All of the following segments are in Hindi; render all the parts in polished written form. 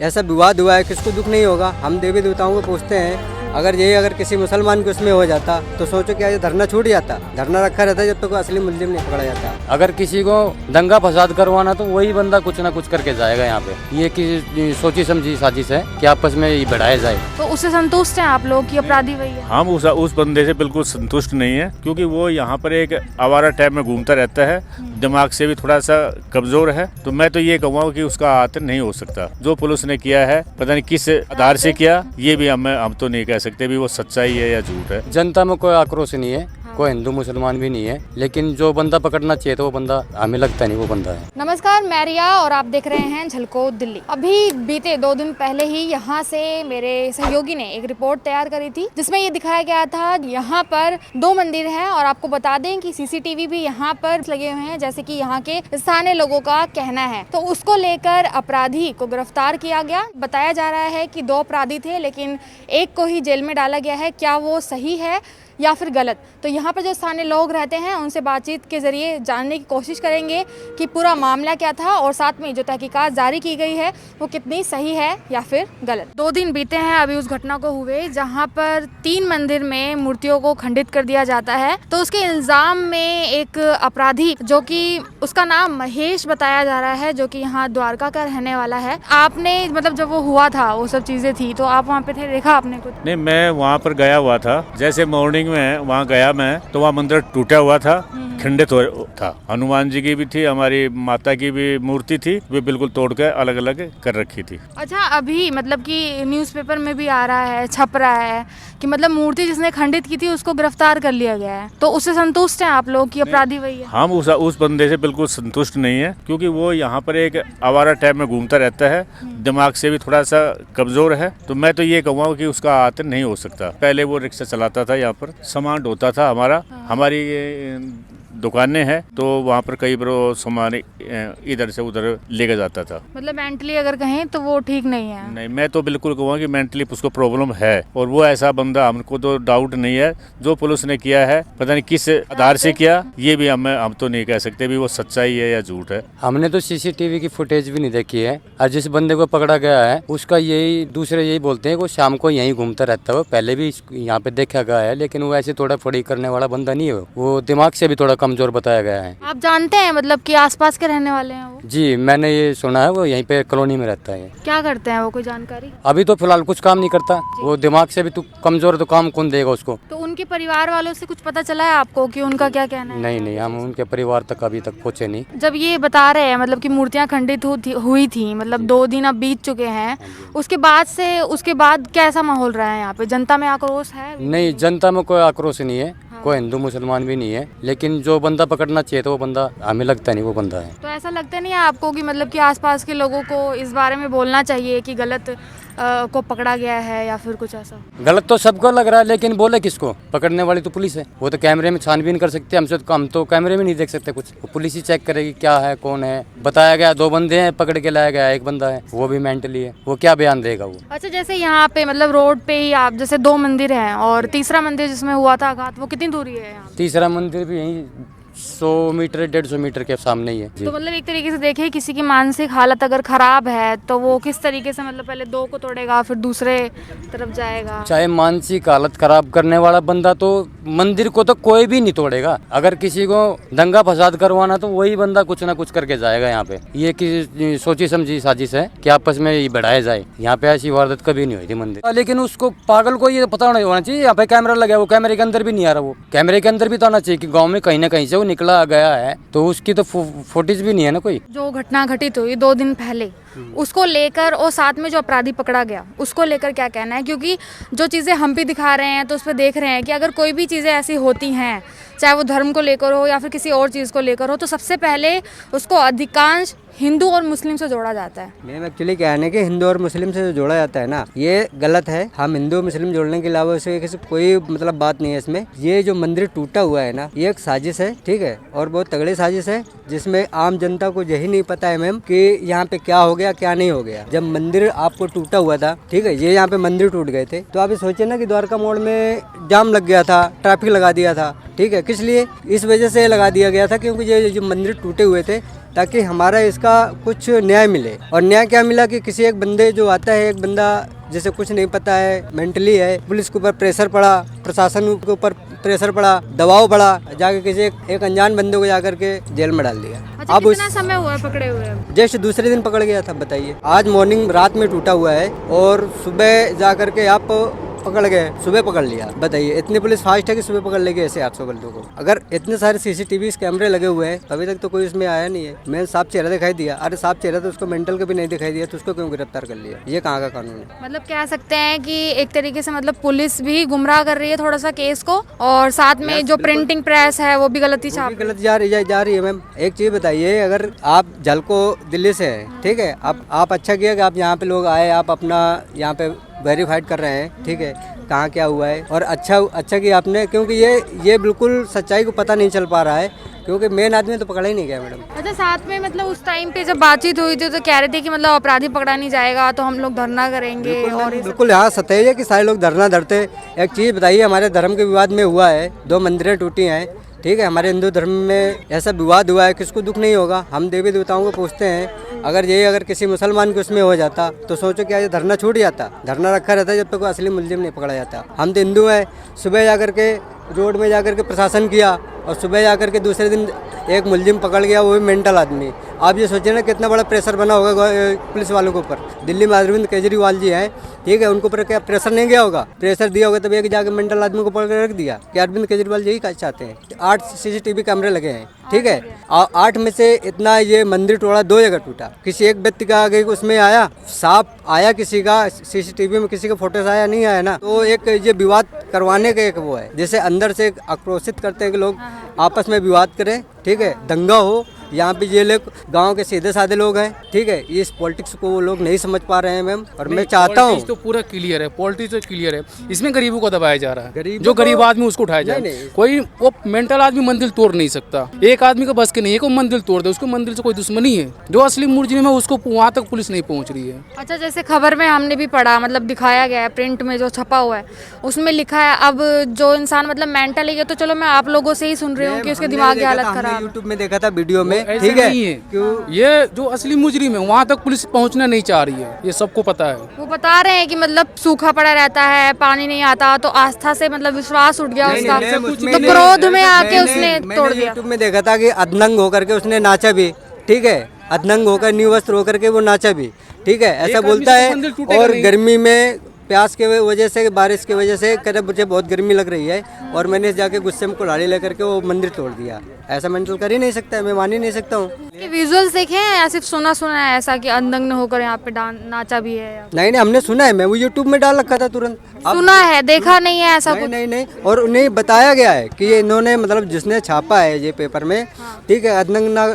ऐसा विवाद हुआ है, किसको दुख नहीं होगा। हम देवी देवताओं को पूछते हैं, अगर किसी मुसलमान के उसमें हो जाता तो सोचो क्या ये धरना छूट जाता। धरना रखा रहता जब तक कोई असली मुल्जिम नहीं पकड़ा जाता। अगर किसी को दंगा फसाद करवाना तो वही बंदा कुछ ना कुछ करके जाएगा यहाँ पे। ये किसी सोची समझी साजिश है कि आपस में ये बढ़ाया जाए। तो उससे संतुष्ट हैं आप लोग कि अपराधी वही है? हम उस बंदे से बिल्कुल संतुष्ट नहीं है, क्योंकि वो यहाँ पर एक आवारा टाइप में घूमता रहता है, दिमाग से भी थोड़ा सा कमजोर है। तो मैं तो ये कहूँगा कि उसका हाथ नहीं हो सकता। जो पुलिस ने किया है पता नहीं किस आधार से किया, ये भी हम तो नहीं कह सकते भी वो सच्चाई है या झूठ है। जनता में कोई आक्रोश नहीं है, कोई हिंदू मुसलमान भी नहीं है, लेकिन जो बंदा पकड़ना चाहिए तो वो बंदा हमें लगता नहीं वो बंदा है। नमस्कार, मैं रिया और आप देख रहे हैं झलको दिल्ली। अभी बीते 2 दिन पहले ही यहाँ से मेरे सहयोगी ने एक रिपोर्ट तैयार करी थी जिसमें ये दिखाया गया था यहाँ पर 2 मंदिर हैं और आपको बता दें कि सीसीटीवी भी यहाँ पर लगे हुए हैं, जैसे कि यहाँ के स्थानीय लोगों का कहना है। तो उसको लेकर अपराधी को गिरफ्तार किया गया। बताया जा रहा है कि 2 अपराधी थे, लेकिन एक को ही जेल में डाला गया है। क्या वो सही है या फिर गलत? तो यहाँ पर जो स्थानीय लोग रहते हैं उनसे बातचीत के जरिए जानने की कोशिश करेंगे कि पूरा मामला क्या था और साथ में जो तहकीकात जारी की गई है वो कितनी सही है या फिर गलत। 2 दिन बीते हैं अभी उस घटना को हुए जहाँ पर 3 मंदिर में मूर्तियों को खंडित कर दिया जाता है। तो उसके इल्जाम में एक अपराधी जो कि उसका नाम महेश बताया जा रहा है, जो कि यहाँ द्वारका का रहने वाला है। आपने मतलब जब वो हुआ था वो सब चीजें थी तो आप वहाँ पे थे, देखा आपने कुछ? नहीं, मैं वहाँ पर गया हुआ था। जैसे मॉर्निंग में वहाँ गया मैं तो वहाँ मंदिर टूटा हुआ था, खंडित था। हनुमान जी की भी थी, हमारी माता की भी मूर्ति थी, वे बिल्कुल तोड़ कर अलग अलग कर रखी थी। अच्छा, अभी मतलब कि न्यूज़पेपर में भी आ रहा है, छप रहा है कि मतलब मूर्ति जिसने खंडित की थी उसको गिरफ्तार कर लिया गया है। तो उससे संतुष्ट हैं आप लोग कि अपराधी वही है? हम उस बंदे से बिल्कुल संतुष्ट नहीं है, क्योंकि वो यहाँ पर एक आवारा टाइप में घूमता रहता है, दिमाग से भी थोड़ा सा कमजोर है। तो मैं तो ये कहूँगा कि उसका हाथ नहीं हो सकता। पहले वो रिक्शा चलाता था, यहाँ पर सामान ढोता था हमारी दुकानें हैं, तो वहाँ पर कई बार सामान इधर से उधर लेके जाता था। मतलब मेंटली अगर कहें तो वो ठीक नहीं है? नहीं, मैं तो बिल्कुल कहूँगा कि मेंटली उसको प्रॉब्लम है, और वो ऐसा बंदा हमको तो डाउट नहीं है। जो पुलिस ने किया है पता नहीं किस आधार से किया, ये भी हम तो नहीं कह सकते भी वो सच्चाई है या झूठ है। हमने तो सीसीटीवी की फुटेज भी नहीं देखी है, और जिस बंदे को पकड़ा गया है उसका दूसरे यही बोलते हैं वो शाम को यहीं घूमता रहता है। वो पहले भी यहाँ पे देखा गया है, लेकिन वो ऐसे थोड़ा फड़ी करने वाला बंदा नहीं है। वो दिमाग से भी थोड़ा कमजोर बताया गया है। आप जानते हैं मतलब कि आसपास के रहने वाले हैं वो? जी, मैंने ये सुना है, वो यहीं पे कॉलोनी में रहता है। क्या करते हैं वो, कोई जानकारी? अभी तो फिलहाल कुछ काम नहीं करता। वो दिमाग से भी तो कमजोर है, तो काम कौन देगा उसको? तो उनके परिवार वालों से कुछ पता चला है आपको कि उनका क्या कहना है? नहीं, हम उनके परिवार तक अभी तक पहुँचे नहीं। जब ये बता रहे हैं मतलब कि मूर्तियां खंडित हुई थी, मतलब 2 दिन अब बीत चुके हैं, उसके बाद कैसा माहौल रहा है यहाँ पे? जनता में आक्रोश है? नहीं, जनता में कोई आक्रोश नहीं है, कोई हिंदू मुसलमान भी नहीं है, लेकिन जो बंदा पकड़ना चाहिए तो वो बंदा हमें लगता नहीं वो बंदा है। तो ऐसा लगता नहीं है आपको कि मतलब कि आसपास के लोगों को इस बारे में बोलना चाहिए कि गलत को पकड़ा गया है या फिर कुछ ऐसा? गलत तो सबको लग रहा है, लेकिन बोले किसको? पकड़ने वाली तो पुलिस है। वो तो कैमरे में छानबीन कर सकते हैं, हम तो कैमरे में नहीं देख सकते कुछ। वो पुलिस ही चेक करेगी क्या है कौन है। बताया गया 2 बंदे हैं, पकड़ के लाया गया, एक बंदा है वो भी मेंटली है, वो क्या बयान देगा वो? अच्छा, जैसे यहाँ पे मतलब रोड पे ही आप जैसे 2 मंदिर हैं और तीसरा मंदिर जिसमें हुआ था आघात, वो कितनी दूरी है यहाँ? तीसरा मंदिर भी यही 100 मीटर 150 मीटर के सामने ही है। तो मतलब एक तरीके से देखें, किसी की मानसिक हालत अगर खराब है तो वो किस तरीके से मतलब पहले 2 को तोड़ेगा फिर दूसरे तरफ जाएगा? चाहे मानसिक हालत खराब करने वाला बंदा तो मंदिर को तो कोई भी नहीं तोड़ेगा। अगर किसी को दंगा फसाद करवाना तो वही बंदा कुछ ना कुछ करके जाएगा यहाँ पे। ये किसी सोची समझी साजिश है कि आपस में ये बढ़ाया जाए। यहाँ पे ऐसी वारदात कभी नहीं हुई थी मंदिर। लेकिन उसको पागल को ये पता नहीं होना चाहिए यहाँ पे कैमरा लगा, वो कैमरे के अंदर भी नहीं आ रहा। वो कैमरे के अंदर भी तो आना चाहिए कि गाँव में कहीं ना कहीं से निकला गया है, तो उसकी तो फुटेज भी नहीं है ना कोई। जो घटना घटित हुई 2 दिन पहले, उसको लेकर और साथ में जो अपराधी पकड़ा गया उसको लेकर क्या कहना है? क्योंकि जो चीज़ें हम भी दिखा रहे हैं तो उस पर देख रहे हैं कि अगर कोई भी चीज़ें ऐसी होती हैं, चाहे वो धर्म को लेकर हो या फिर किसी और चीज़ को लेकर हो, तो सबसे पहले उसको अधिकांश हिंदू और मुस्लिम से जोड़ा जाता है। मेरा एक्चुअली क्या है ना कि हिंदू और मुस्लिम से जो जोड़ा जाता है ना, ये गलत है। हम हिंदू मुस्लिम जोड़ने के अलावा इससे किसी कोई मतलब बात नहीं है इसमें। ये जो मंदिर टूटा हुआ है ना, ये एक साजिश है, ठीक है, और बहुत तगड़ी साजिश है। जिसमें आम जनता को यही नहीं पता है मैम कि यहाँ पे क्या हो गया क्या नहीं हो गया। जब मंदिर आपको टूटा हुआ था, ठीक है, ये यहाँ पे मंदिर टूट गए थे, तो आप ये सोचिए ना कि द्वारका मोड़ में जाम लग गया था, ट्रैफिक लगा दिया था, ठीक है, किस लिए? इस वजह से लगा दिया गया था क्योंकि ये जो मंदिर टूटे हुए थे ताकि हमारा इसका कुछ न्याय मिले। और न्याय क्या मिला कि किसी एक बंदे जो आता है, एक बंदा जैसे कुछ नहीं पता है, मेंटली है, पुलिस के ऊपर प्रेशर पड़ा, प्रशासन के ऊपर प्रेशर पड़ा, दबाव पड़ा, जाके किसी एक अनजान बंदे को जाकर के जेल में डाल दिया। अच्छा, अब कितना समय हुआ है पकड़े हुए? जस्ट दूसरे दिन पकड़ गया था। बताइए, आज मॉर्निंग रात में टूटा हुआ है और सुबह जाकर के आप पकड़ गए, सुबह पकड़ लिया। बताइए, इतनी पुलिस फास्ट है कि सुबह पकड़ लेगी ऐसे 800 बंदों को? अगर इतने सारे सीसीटीवी कैमरे लगे हुए हैं, अभी तक तो कोई उसमें आया नहीं है। मैं साफ चेहरा दिखाई दिया, अरे साफ चेहरा तो उसको मेंटल का भी नहीं दिखाई दिया, तो उसको क्यों गिरफ्तार कर लिया? ये कहाँ का कानून है? मतलब कह सकते हैं कि एक तरीके से मतलब पुलिस भी गुमराह कर रही है थोड़ा सा केस को, और साथ में जो प्रिंटिंग प्रेस है वो भी गलती छाप गलत जा रही है मैम। एक चीज बताइए, अगर आप झलको दिल्ली से हैं, ठीक है, आप अच्छा किया कि आप यहाँ पे लोग आए, आप अपना यहाँ पे वेरीफाइड कर रहे हैं, ठीक है, कहाँ क्या हुआ है, और अच्छा कि आपने, क्योंकि ये बिल्कुल सच्चाई को पता नहीं चल पा रहा है, क्योंकि मेन आदमी तो पकड़ा ही नहीं गया मैडम। अच्छा, साथ में मतलब उस टाइम पे जब बातचीत हुई थी तो कह रहे थे कि मतलब अपराधी पकड़ा नहीं जाएगा तो हम लोग धरना करेंगे। और बिल्कुल यहाँ सत्य है कि सारे लोग धरना धरते। एक चीज़ बताइए, हमारे धर्म के विवाद में हुआ है, 2 मंदिरें टूटी हैं, ठीक है, हमारे हिंदू धर्म में ऐसा विवाद हुआ है, किसको दुख नहीं होगा? हम देवी देवताओं को पूछते हैं, अगर किसी मुसलमान के उसमें हो जाता तो सोचो क्या ये धरना छूट जाता? धरना रखा रहता जब तक कोई असली मुलजिम नहीं पकड़ा जाता। हम तो हिंदू हैं, सुबह जाकर के रोड में जाकर के प्रशासन किया और सुबह जाकर के दूसरे दिन एक मुलजिम पकड़ गया, वो भी मेंटल आदमी। आप ये सोचिए ना कितना बड़ा प्रेशर बना होगा पुलिस वालों के ऊपर। दिल्ली में अरविंद केजरीवाल जी हैं, ठीक है, उनके ऊपर क्या प्रेशर नहीं गया होगा? प्रेशर दिया होगा तब एक जाके मेंटल आदमी को पकड़ कर रख दिया कि अरविंद केजरीवाल यही चाहते हैं। 8 सीसीटीवी कैमरे लगे हैं, ठीक है, 8 में से इतना ये मंदिर टूटा, 2 जगह टूटा। किसी एक व्यक्ति का आगे उसमें आया, साफ आया किसी का सीसीटीवी में, किसी का फोटोस आया नहीं आया ना, तो एक ये विवाद करवाने का एक वो है, जैसे अंदर से आक्रोशित करते हैं कि लोग आपस में विवाद करें, ठीक है, दंगा हो। यहाँ पे ये लोग गांव के सीधे साधे लोग हैं, ठीक है, इस पॉलिटिक्स को वो लोग नहीं समझ पा रहे हैं मैम। और मैं चाहता हूँ तो पूरा क्लियर है, पॉलिटिक्स तो क्लियर है, इसमें गरीबों को दबाया जा रहा है। जो को- गरीब आदमी उसको उठाया जाए। कोई वो मेंटल आदमी मंदिर तोड़ नहीं सकता, एक आदमी को बस के नहीं है, कोई मंदिर तोड़ दे, उसको मंदिर से कोई दुश्मनी है। जो असली मुलजिम है उसको वहाँ तक पुलिस नहीं पहुँच रही है। अच्छा, जैसे खबर में हमने भी पढ़ा, मतलब दिखाया गया है, प्रिंट में जो छपा हुआ है उसमें लिखा है, अब जो इंसान मतलब मेंटल है, तो चलो मैं आप लोगों से ही सुन रही हूँ कि उसके दिमाग की हालत खराब है। यूट्यूब में देखा था वीडियो में, ऐसा ठीक है, नहीं है। ये जो असली मुजरिम है वहाँ तक पुलिस पहुँचना नहीं चाह रही है, ये सबको पता है। वो बता रहे हैं कि मतलब सूखा पड़ा रहता है, पानी नहीं आता, तो आस्था से मतलब विश्वास उठ गया उसका, तो क्रोध में आके उसने तोड़ दिया। यूट्यूब में देखा था कि अधनंग होकर के उसने नाचा भी, ठीक है, अधनंग होकर न्यू वस्त्र होकर के वो नाचा भी, ठीक है, ऐसा बोलता है। और गर्मी में प्यास के वजह से, बारिश की वजह से कह मुझे बहुत गर्मी लग रही है और मैंने जाके गुस्से में कुल्हाड़ी लेकर के वो मंदिर तोड़ दिया। ऐसा मेंटल कर ही नहीं सकता है, मैं मान ही नहीं सकता हूँ। विजुअल्स देखे हैं या सिर्फ सुना है ऐसा कि अनदंग होकर यहाँ पे नाचा भी है? नहीं, हमने सुना है, मैं वो यूट्यूब में डाल रखा था तुरंत। सुना है, देखा नहीं है ऐसा कुछ? नहीं, और उन्हें बताया गया है कि ये इन्होंने मतलब जिसने छापा है ये पेपर में, ठीक है, अदनंग ना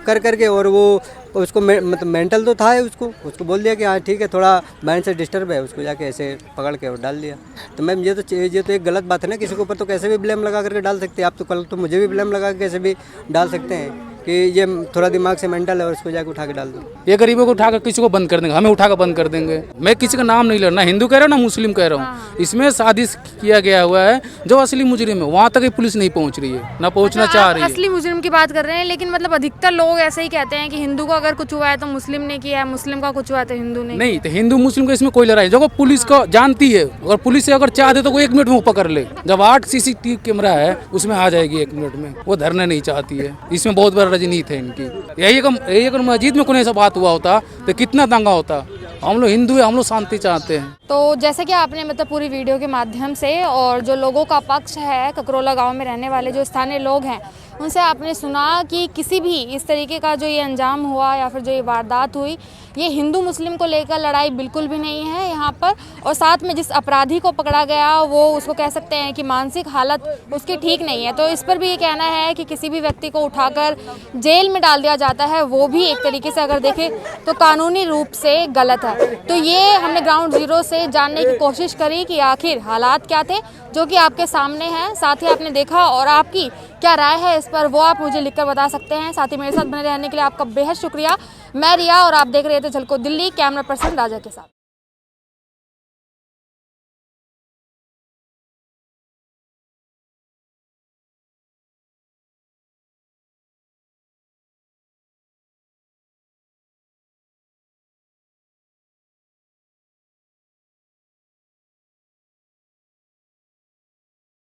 कर करके, और वो उसको मतलब मेंटल तो था है, उसको बोल दिया कि हाँ ठीक है, थोड़ा माइंड से डिस्टर्ब है, उसको जाके ऐसे पकड़ के और डाल दिया। तो मैम ये तो एक गलत बात है ना, किसी के ऊपर तो कैसे भी ब्लेम लगा करके डाल सकते हैं आप, तो कल तो मुझे भी ब्लेम लगा के कैसे भी डाल सकते हैं कि ये थोड़ा दिमाग से मेंटल है और उसको जाके उठा के डाल दो। ये गरीबों को उठाकर किसी को बंद कर देंगे, हमें उठाकर बंद कर देंगे। मैं किसी का नाम नहीं ले रहा, ना हिंदू कह रहा हूँ ना मुस्लिम कह रहा हूँ, इसमें साजिश किया गया हुआ है। जो असली मुजरिम है वहाँ तक पुलिस नहीं पहुँच रही है, ना पहुँचना चाह रही है। असली मुजरिम की बात कर रहे हैं, लेकिन मतलब अधिकतर लोग ऐसे ही कहते हैं कि हिंदू को अगर कुछ हुआ है तो मुस्लिम ने किया है, मुस्लिम का कुछ हुआ है तो हिंदू ने। नहीं, तो हिंदू मुस्लिम का इसमें कोई लड़ाई, जो पुलिस को जानती है, और पुलिस से अगर चाहते तो वो 1 मिनट में वो पकड़ ले। जब 8 सीसीटीवी कैमरा है उसमें आ जाएगी 1 मिनट में, वो धरना नहीं चाहती है। इसमें बहुत बड़ा राजनीति है इनकी। यही अगर मस्जिद में कोई ऐसा बात हुआ होता तो कितना दंगा होता। हम लोग हिंदू है, हम लोग शांति चाहते हैं। तो जैसे कि आपने मतलब पूरी वीडियो के माध्यम से और जो लोगों का पक्ष है, ककरोला गांव में रहने वाले जो स्थानीय लोग हैं, उनसे आपने सुना कि किसी भी इस तरीके का जो ये अंजाम हुआ या फिर जो ये वारदात हुई, ये हिंदू मुस्लिम को लेकर लड़ाई बिल्कुल भी नहीं है यहाँ पर। और साथ में जिस अपराधी को पकड़ा गया वो उसको कह सकते हैं कि मानसिक हालत उसकी ठीक नहीं है। तो इस पर भी ये कहना है कि किसी भी व्यक्ति को उठाकर जेल में डाल दिया जाता है, वो भी एक तरीके से अगर देखें तो कानूनी रूप से गलत है। तो ये हमने ग्राउंड जीरो से जानने की कोशिश करी कि आखिर हालात क्या थे, जो कि आपके सामने हैं। साथ ही आपने देखा और आपकी क्या राय है इस पर वो आप मुझे लिखकर बता सकते हैं। साथ ही मेरे साथ बने रहने के लिए आपका बेहद शुक्रिया। मैं रिया और आप देख रहे थे झलको दिल्ली, कैमरा पर्सन राजा के साथ।